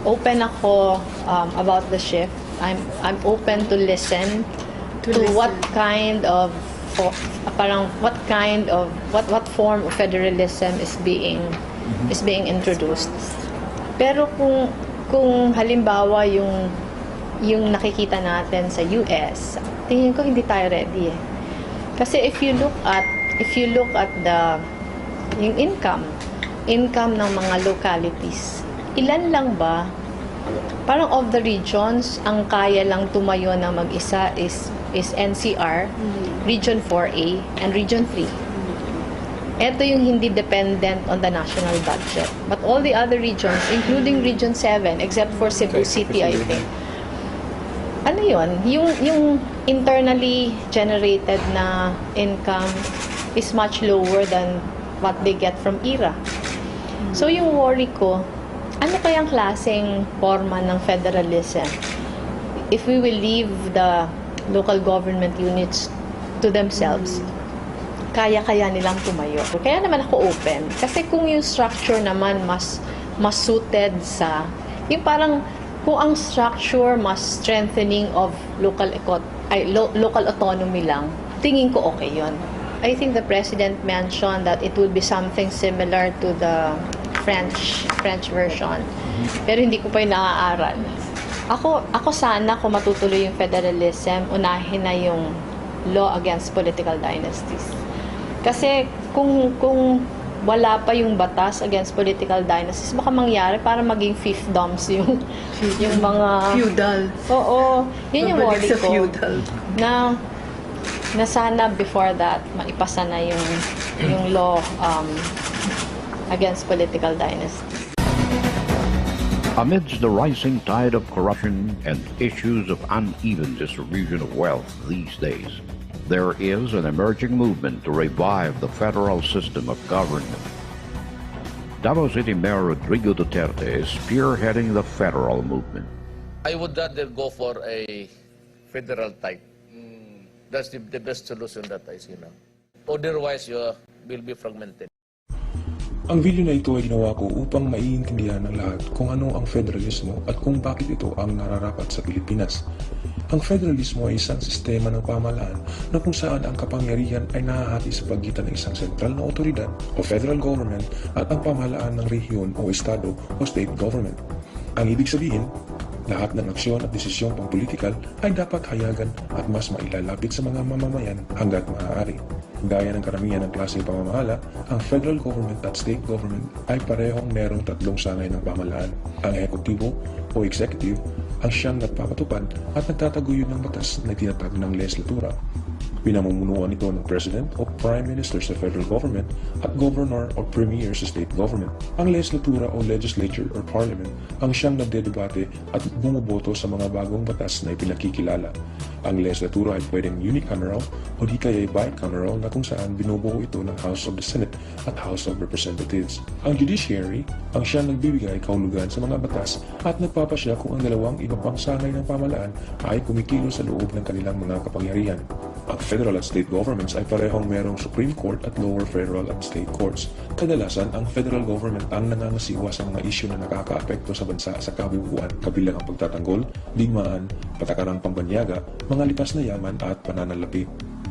open ako about the shift. I'm open to listen to what kind of what form of federalism is being introduced. Pero kung halimbawa yung nakikita natin sa US, tingin ko hindi tayo ready eh. Kasi if you look at yung income ng mga localities, ilan lang ba? Parang of the regions, ang kaya lang tumayo na mag-isa is NCR, Region 4A, and Region 3. Ito yung hindi dependent on the national budget. But all the other regions, including Region 7, except for Cebu City, I think, ano yun? Yung internally generated na income is much lower than what they get from IRA. So yung worry ko, ano kayang klaseng forma ng federalism if we will leave the local government units to themselves? Kaya nilang tumayo. Kaya naman ako open. Kasi kung yung structure naman mas suited sa, yung parang kung ang structure mas strengthening of local autonomy lang, tingin ko okay yun. I think the President mentioned that it would be something similar to the French version. Pero hindi ko pa yung naaaral. Ako sana kung matutuloy yung federalism, unahin na yung law against political dynasties. Kasi kung wala pa yung batas against political dynasties, baka mangyari para maging fiefdoms yung mga feudal. Oo, yun yung worry ko. Feudal. Na sana before that maipasa na yung law against political dynasties. Amidst the rising tide of corruption and issues of uneven distribution of wealth these days, there is an emerging movement to revive the federal system of government. Davao City Mayor Rodrigo Duterte is spearheading the federal movement. I would rather go for a federal type. That's the best solution that I see now. Otherwise, you will be fragmented. Ang video na ito ay ginawa ko upang maiintindihan ng lahat kung ano ang federalismo at kung bakit ito ang nararapat sa Pilipinas. Ang federalismo ay isang sistema ng pamahalaan na kung saan ang kapangyarihan ay nahahati sa pagitan ng isang sentral na otoridad o federal government at ang pamahalaan ng rehiyon o estado o state government. Ang ibig sabihin, lahat ng aksyon at desisyong pangpolitikal ay dapat hayagan at mas mailalapit sa mga mamamayan hanggat maaari. Gaya ng karamihan ng klaseng pamamahala, ang federal government at state government ay parehong merong tatlong sangay ng pamahalaan. Ang ehekutibo o executive ang siyang nagpapatupad at nagtataguyod ng batas na tinatag ng legislatura. Pinamumunuan ito ng President o Prime Minister sa federal government at Governor o Premier sa state government. Ang legislatura o legislature or parliament ang siyang nagdedebate at bumuboto sa mga bagong batas na ipinakikilala. Ang legislatura ay pwedeng unicameral o di kaya bicameral na kung saan binubuo ito ng House of the Senate at House of Representatives. Ang judiciary ang siyang nagbibigay kahulugan sa mga batas at nagpapasya kung ang dalawang iba pang sangay ng pamahalaan ay kumikilos sa loob ng kanilang mga kapangyarihan. Ang federal at state governments ay parehong merong Supreme Court at lower federal and state courts. Kadalasan, ang federal government ang nangangasiwa sa mga isyu na nakakaapekto sa bansa sa kabuuan, kabilang ang pagtatanggol, digmaan, patakarang pambanyaga, mga lipas na yaman at pananalapi.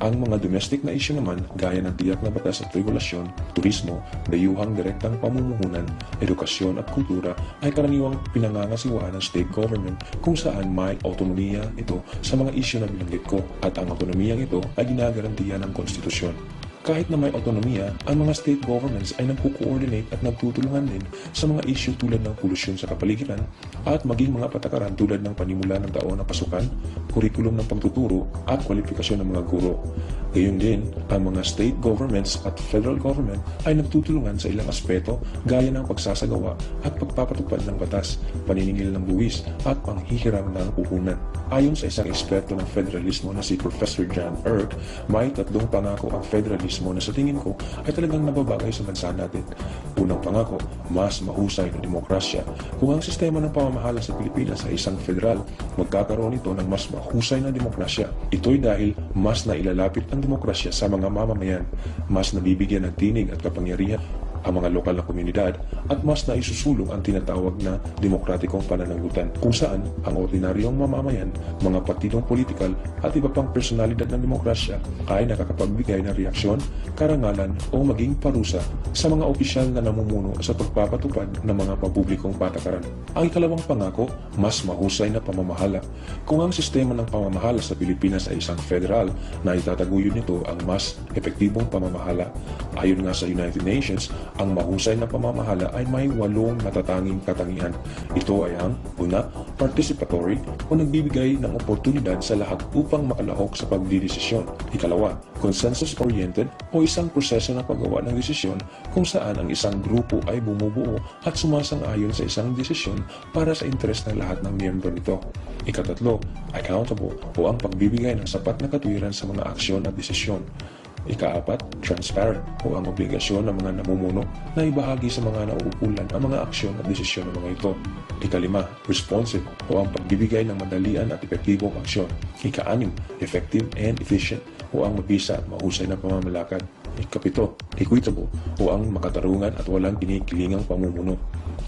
Ang mga domestic na isyu naman, gaya ng tiyak na batas at regulasyon, turismo, dayuhang direktang pamumuhunan, edukasyon at kultura ay karaniwang pinangangasiwaan ng state government kung saan may autonomiya ito sa mga isyu na binanggit ko at ang autonomiyang ito ay ginagarantiya ng konstitusyon. Kahit na may autonomiya, ang mga state governments ay nagko-coordinate at nagtutulungan din sa mga issue tulad ng polusyon sa kapaligiran at maging mga patakaran tulad ng panimula ng taon na pasukan, kurikulum ng pagtuturo at kwalifikasyon ng mga guro. Gayon din, ang mga state governments at federal government ay nagtutulungan sa ilang aspeto gaya ng pagsasagawa at pagpapatupad ng batas, paniningil ng buwis at panghihiram ng puhunan. Ayon sa isang eksperto ng federalismo na si Professor John Erck, may tatlong pangako ang federalismo na sa tingin ko ay talagang nababagay sa bansa natin. Unang pangako, mas mahusay na demokrasya. Kung ang sistema ng pamamahala sa Pilipinas ay isang federal, magkakaroon ito ng mas mahusay na demokrasya. Ito'y dahil mas nailalapit ang demokrasya sa mga mamamayan, mas nabibigyan ng tinig at kapangyarihan ang mga lokal na komunidad at mas naisusulong ang tinatawag na demokratikong pananagutan kung saan ang ordinaryong mamamayan, mga partidong politikal at iba pang personalidad ng demokrasya ay nakakapagbigay ng reaksyon, karangalan o maging parusa sa mga opisyal na namumuno sa pagpapatupad ng mga pampublikong patakaran. Ang ikalawang pangako, mas mahusay na pamamahala. Kung ang sistema ng pamamahala sa Pilipinas ay isang federal, na itataguyod nito ang mas epektibong pamamahala. Ayon nga sa United Nations, ang mahusay na pamamahala ay may 8 natatanging katangian. Ito ay ang una, participatory o nagbibigay ng oportunidad sa lahat upang makalahok sa pagdidesisyon. Ikalawa, consensus-oriented o isang proseso ng paggawa ng desisyon kung saan ang isang grupo ay bumubuo at sumasang-ayon sa isang desisyon para sa interes ng lahat ng miyembro nito. Ikatatlo, accountable o ang pagbibigay ng sapat na katwiran sa mga aksyon at desisyon. Ikaapat, transparent o ang obligasyon ng mga namumuno na ibahagi sa mga nauukulan ang mga aksyon at desisyon ng mga ito. Ikalima, responsive o ang pagbibigay ng madalian at epektibong aksyon. Ikaanim, effective and efficient o ang mabisa at mahusay na pamamalakad. Ikapito, equitable o ang makatarungan at walang kinikilingang pamumuno.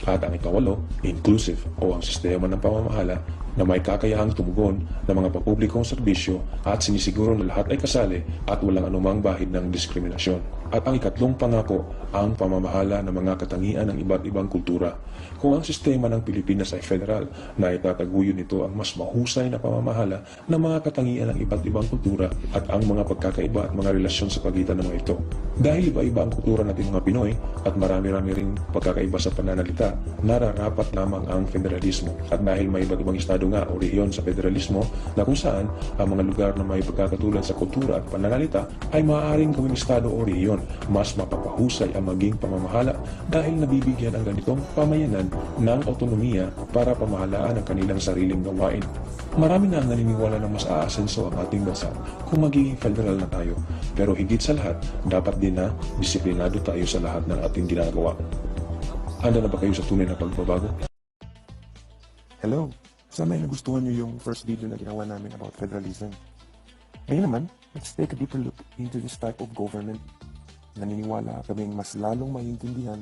At ang ikawalo, inclusive o ang sistema ng pamamahala na may kakayahang tumugon ng mga papublikong serbisyo at sinisiguro na lahat ay kasali at walang anumang bahid ng diskriminasyon. At ang ikatlong pangako, ang pamamahala ng mga katangian ng iba't ibang kultura. Kung ang sistema ng Pilipinas ay federal, na itataguyod nito ang mas mahusay na pamamahala ng mga katangian ng iba't ibang kultura at ang mga pagkakaiba at mga relasyon sa pagitan ng mga ito. Dahil iba-iba ang kultura natin mga Pinoy at marami-rami ring pagkakaiba sa pananalita, nararapat lamang ang federalismo. At dahil may iba't ibang estado nga o rehiyon sa federalismo na kung saan ang mga lugar na may pagkakatulad sa kultura at pananalita ay maaaring gawing estado o rehiyon, mas mapapahusay ang maging pamamahala dahil nabibigyan ang ganitong pamayanan ng autonomiya para pamahalaan ang kanilang sariling gawain. Marami na ang naniniwala na mas aasenso ang ating bansa kung magiging federal na tayo. Pero higit sa lahat, dapat din na disiplinado tayo sa lahat ng ating ginagawa. Handa na ba kayo sa tunay na pagbabago? Hello! Sana ay nagustuhan nyo yung first video na ginawa namin about federalism. Ngayon naman, let's take a deeper look into this type of government. Naniniwala kaming mas lalong maintindihan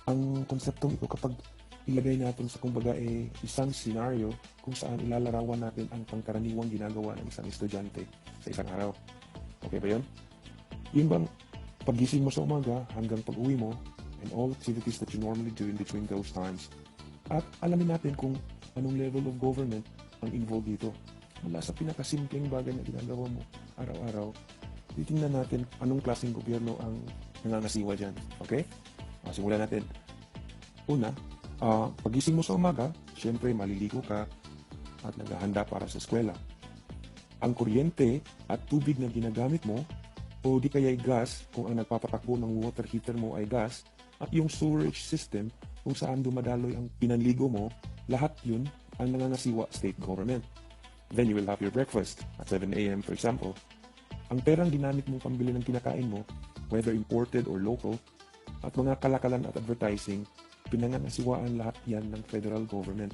ang konseptong ito kapag ilagay natin sa kumbaga isang scenario kung saan ilalarawan natin ang pangkaraniwang ginagawa ng isang estudyante sa isang araw. Okay ba yun? Yun bang pagising mo sa umaga hanggang pag-uwi mo and all activities that you normally do in between those times. At alamin natin kung anong level of government ang involved dito. Mula sa pinakasimpleng bagay na ginagawa mo araw-araw, titingnan natin anong klaseng gobyerno ang nangangasiwa dyan. Okay? Simulan natin. Una, pagising mo sa umaga, syempre maliligo ka at naghahanda para sa eskwela. Ang kuryente at tubig na ginagamit mo o di kaya'y gas kung ang nagpapatakbo ng water heater mo ay gas at yung sewerage system kung saan dumadaloy ang pinanligo mo, lahat yun ang nangangasiwa state government. Then you will have your breakfast at 7 a.m. for example. Ang perang ginamit mong pambili ng kinakain mo, whether imported or local, at mga kalakalan at advertising, pinangangasiwaan lahat yan ng federal government.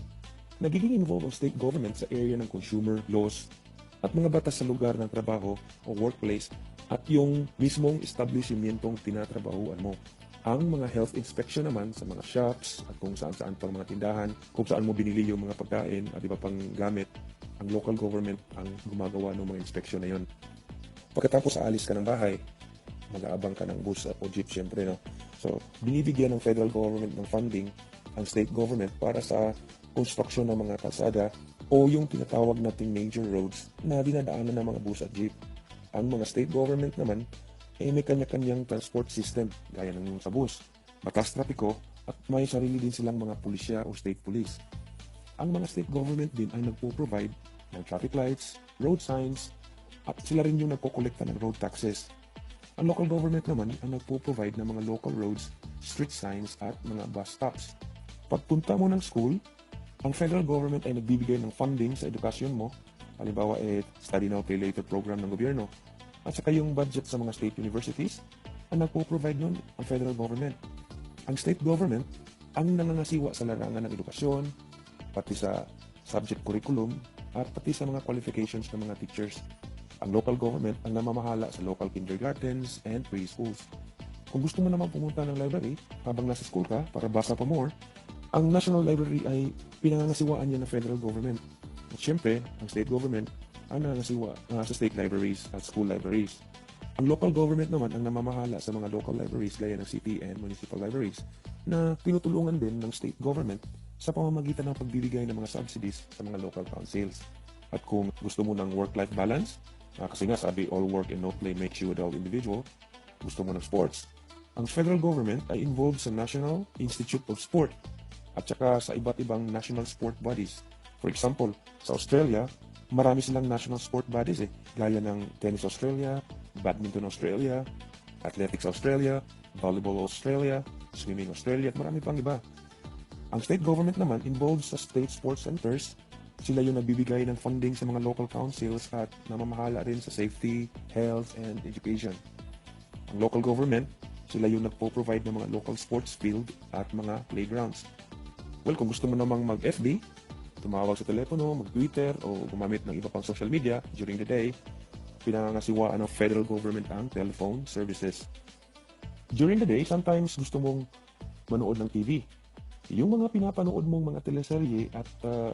Nagiging involved ang state government sa area ng consumer laws at mga batas sa lugar ng trabaho o workplace at yung mismong establishmentong tinatrabahuan mo. Ang mga health inspection naman sa mga shops at kung saan-saan pang mga tindahan, kung saan mo binili yung mga pagkain at iba pang gamit, ang local government ang gumagawa ng mga inspection na yun. Pagkatapos aalis ka ng bahay, mag-aabang ka ng bus o jeep syempre, no? So, binibigyan ng federal government ng funding ang state government para sa construction ng mga kalsada o yung tinatawag nating major roads na dinadaanan ng mga bus at jeep. Ang mga state government naman may kanya-kanyang transport system gaya ng sa bus, batas trapiko at may sarili din silang mga pulisya o state police. Ang mga state government din ay nagpo-provide ng traffic lights, road signs, at sila rin yung nagko-kolekta ng road taxes. Ang local government naman ang nagpo-provide ng mga local roads, street signs at mga bus stops. Pagpunta mo ng school, ang federal government ay nagbibigay ng funding sa edukasyon mo, halimbawa Study Now Pay Later program ng gobyerno, at saka yung budget sa mga state universities, ang nagpo-provide nun ang federal government. Ang state government ang nangangasiwa sa larangan ng edukasyon, pati sa subject curriculum, at pati sa mga qualifications ng mga teachers. Ang local government ang namamahala sa local kindergartens and preschools. Kung gusto mo naman pumunta ng library habang nasa school ka para basa pa more, ang National Library ay pinangangasiwaan niya ng federal government. At syempre, ang state government ang nangangasiwa sa state libraries at school libraries. Ang local government naman ang namamahala sa mga local libraries gaya ng city and municipal libraries na tinutulungan din ng state government sa pamamagitan ng pagbibigay ng mga subsidies sa mga local councils. At kung gusto mo ng work-life balance, kasi nga sabi all work and no play makes you a dull individual, gusto mo ng sports, ang federal government ay involved sa National Institute of Sport at saka sa iba't ibang national sport bodies. For example, sa Australia, marami silang national sport bodies gaya ng Tennis Australia, Badminton Australia, Athletics Australia, Volleyball Australia, Swimming Australia, at marami pang iba. Ang state government naman involved sa state sports centers. Sila yung nagbibigay ng funding sa mga local councils at namamahala rin sa safety, health, and education. Ang local government, sila yung nagpo-provide ng mga local sports field at mga playgrounds. Well, kung gusto mo namang mag-FB, tumawag sa telepono, mag-Twitter, o gumamit ng iba pang social media during the day, pinangangasiwaan ng federal government ang telephone services. During the day, sometimes gusto mong manood ng TV. Yung mga pinapanood mong mga teleserye at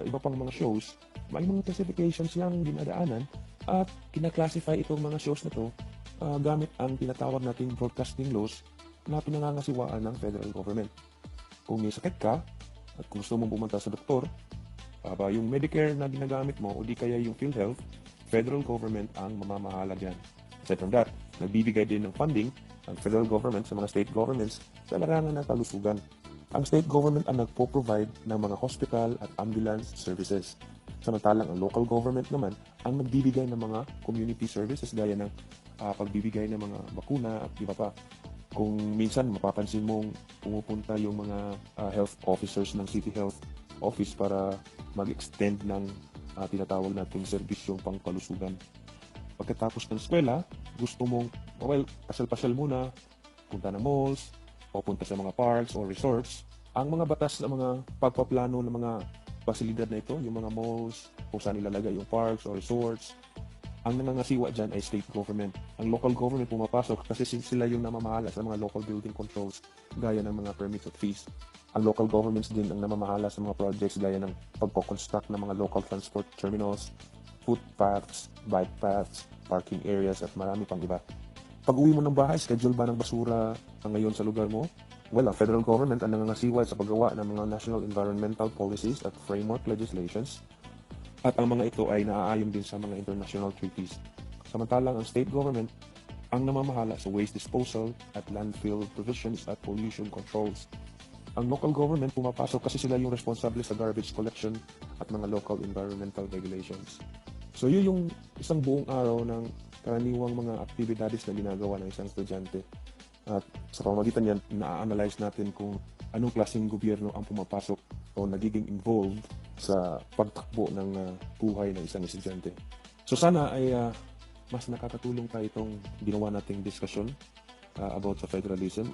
iba pang mga shows, may mga classifications yung dinadaanan at kinaklasify itong mga shows na to gamit ang tinatawag nating broadcasting laws na pinangangasiwaan ng federal government. Kung may sakit ka at kung gusto mong pumunta sa doktor, yung Medicare na ginagamit mo o di kaya yung PhilHealth, federal government ang mamamahala dyan. Aside from that, nagbibigay din ng funding ang federal government sa mga state governments sa larangan ng kalusugan. Ang state government ang nagpo-provide ng mga hospital at ambulance services. Samantalang ang local government naman ang nagbibigay ng mga community services gaya ng pagbibigay ng mga bakuna at iba pa. Kung minsan mapapansin mong pumupunta yung mga health officers ng City Health Office para mag-extend ng tinatawag nating serbisyong pangkalusugan. Pagkatapos ng eskwela, gusto mong, pasyal-pasyal muna, punta ng malls, o punta sa mga parks o resorts. Ang mga batas ng mga pagpaplano ng mga pasilidad na ito, yung mga malls, kung saan ilalagay yung parks o resorts, ang nangangasiwa dyan ay state government. Ang local government pumapasok kasi sila yung namamahala sa mga local building controls gaya ng mga permits at fees. Ang local governments din ang namamahala sa mga projects gaya ng pagko-construct ng mga local transport terminals, footpaths, bike paths, parking areas at marami pang iba. Pag uwi mo ng bahay, schedule ba ng basura ngayon sa lugar mo? Well, ang federal government ang nangangasiwa sa paggawa ng mga national environmental policies at framework legislations at ang mga ito ay naaayon din sa mga international treaties. Samantalang ang state government ang namamahala sa waste disposal at landfill provisions at pollution controls. Ang local government pumapasok kasi sila yung responsable sa garbage collection at mga local environmental regulations. So yun yung isang buong araw ng karaniwang mga aktibidades na ginagawa ng isang estudyante. At sa pamamagitan yan, na-analyze natin kung anong klaseng gobyerno ang pumapasok o nagiging involved sa pagtakbo ng buhay ng isang estudyante. So sana ay mas nakakatulong pa itong ginawa nating diskusyon about sa federalism.